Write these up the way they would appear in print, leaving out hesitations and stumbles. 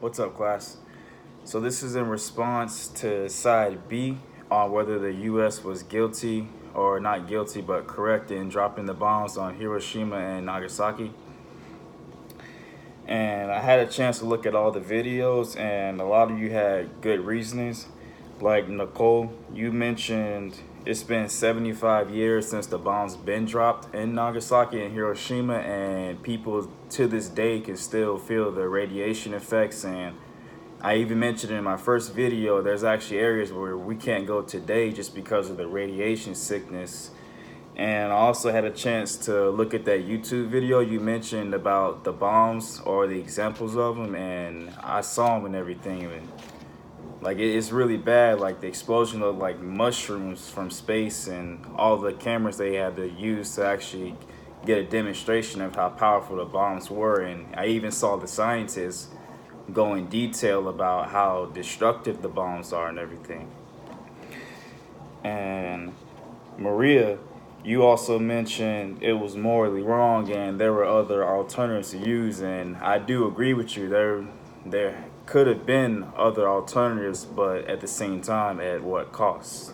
What's up, class? So this is in response to side B on whether the U.S. was guilty or not guilty, but correct in dropping the bombs on Hiroshima and Nagasaki. And I had a chance to look at all the videos, and a lot of you had good reasonings. Like Nicole, you mentioned it's been 75 years since the bombs been dropped in Nagasaki and Hiroshima, and people to this day can still feel the radiation effects. And I even mentioned in my first video, there's actually areas where we can't go today just because of the radiation sickness. And I also had a chance to look at that YouTube video you mentioned about the bombs or the examples of them, and I saw them and everything. And like it's really bad. Like the explosion of like mushrooms from space and all the cameras they had to use to actually get a demonstration of how powerful the bombs were. And I even saw the scientists go in detail about how destructive the bombs are and everything. And Maria, you also mentioned it was morally wrong and there were other alternatives to use, and I do agree with you. There could have been other alternatives, but at the same time, at what cost?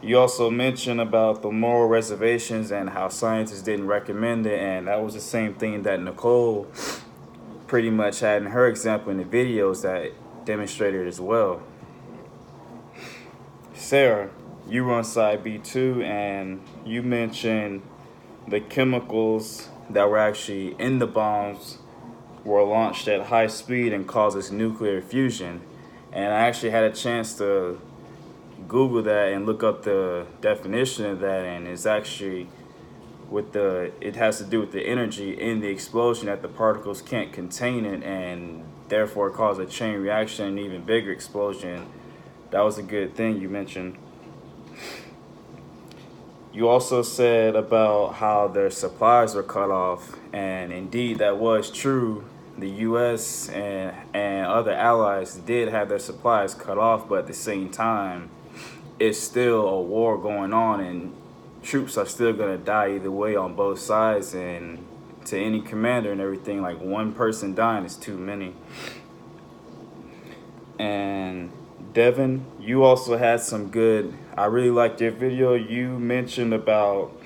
You also mentioned about the moral reservations and how scientists didn't recommend it, and that was the same thing that Nicole pretty much had in her example in the videos that demonstrated as well. Sarah, you were on side B too, and you mentioned the chemicals that were actually in the bombs were launched at high speed and causes nuclear fusion. And I actually had a chance to Google that and look up the definition of that, and it's actually it has to do with the energy in the explosion that the particles can't contain it, and therefore cause a chain reaction and even bigger explosion. That was a good thing you mentioned. You also said about how their supplies were cut off, and indeed that was true. The U.S. and other allies did have their supplies cut off, but at the same time, it's still a war going on, and troops are still gonna die either way on both sides. And to any commander and everything, like one person dying is too many. And Devin, you also had some good. I really liked your video. You mentioned about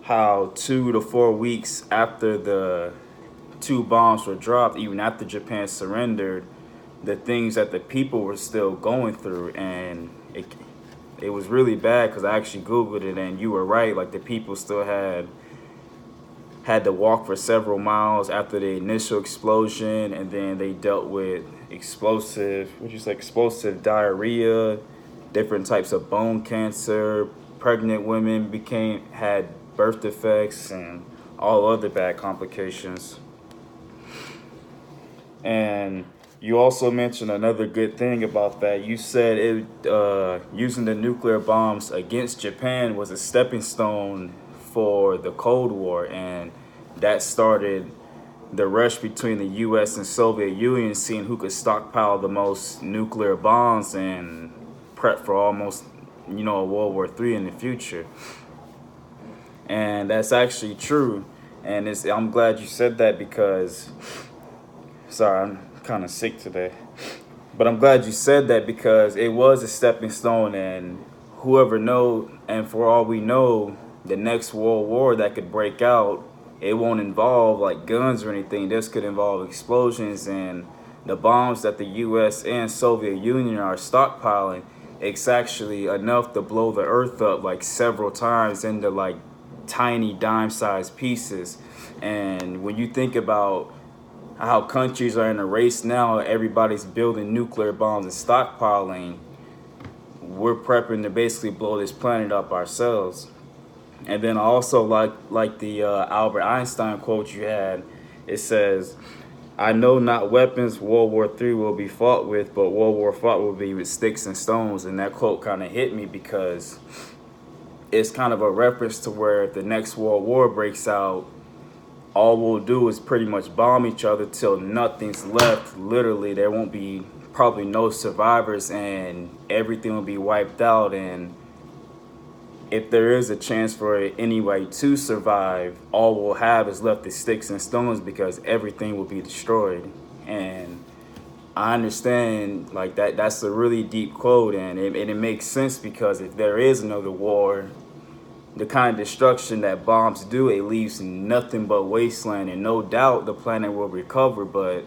how 2 to 4 weeks after the two bombs were dropped, even after Japan surrendered, the things that the people were still going through, and it was really bad because I actually Googled it, and you were right. Like the people still had to walk for several miles after the initial explosion, and then they dealt with explosive diarrhea, different types of bone cancer. Pregnant women had birth defects and all other bad complications. And you also mentioned another good thing about that. You said using the nuclear bombs against Japan was a stepping stone for the Cold War, and that started the rush between the U.S. and Soviet Union, seeing who could stockpile the most nuclear bombs and prep for almost, World War III in the future. And that's actually true. And I'm glad you said that because, sorry, I'm kind of sick today. But I'm glad you said that because it was a stepping stone, and whoever knows, and for all we know, the next world war that could break out, it won't involve like guns or anything. This could involve explosions, and the bombs that the US and Soviet Union are stockpiling, it's actually enough to blow the earth up like several times into like tiny dime-sized pieces. And when you think about how countries are in a race now, everybody's building nuclear bombs and stockpiling, we're prepping to basically blow this planet up ourselves. And then also like the Albert Einstein quote you had, it says, "I know not weapons World War III will be fought with, but World War fought will be with sticks and stones." And that quote kind of hit me because it's kind of a reference to where if the next World War breaks out, all we'll do is pretty much bomb each other till nothing's left. Literally, there won't be probably no survivors, and everything will be wiped out. And if there is a chance for anybody to survive, all we'll have is left is sticks and stones because everything will be destroyed. And I understand like that's a really deep quote, and it makes sense, because if there is another war, the kind of destruction that bombs do, it leaves nothing but wasteland. And no doubt the planet will recover, but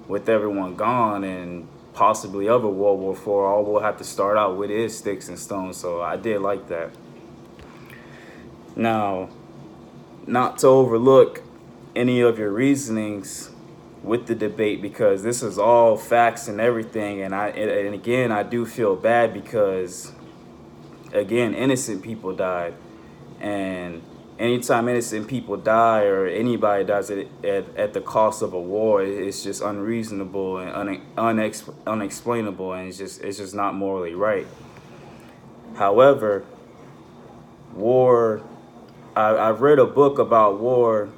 with everyone gone and possibly other World War IV, all we'll have to start out with is sticks and stones. So I did like that. Now, not to overlook any of your reasonings with the debate, because this is all facts and everything, and again, I do feel bad because, again, innocent people died, and anytime innocent people die or anybody dies at the cost of a war, it's just unreasonable and unexplainable, and it's just not morally right. However, war, I've read a book about war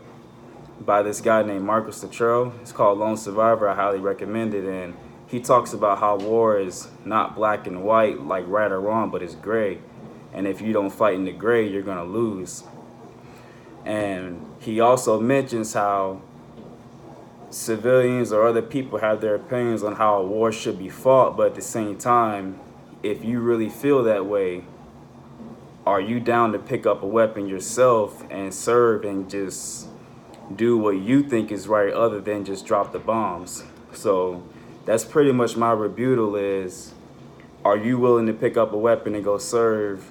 by this guy named Marcus Luttrell. It's called Lone Survivor. I highly recommend it. And he talks about how war is not black and white, like right or wrong, but it's gray. And if you don't fight in the gray, you're going to lose. And he also mentions how civilians or other people have their opinions on how a war should be fought, but at the same time, if you really feel that way, are you down to pick up a weapon yourself and serve and just do what you think is right, other than just drop the bombs? So that's pretty much my rebuttal is, are you willing to pick up a weapon and go serve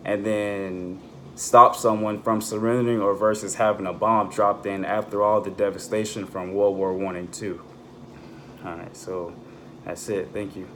and then stop someone from surrendering, or versus having a bomb dropped in after all the devastation from World War I and II? All right, so that's it. Thank you.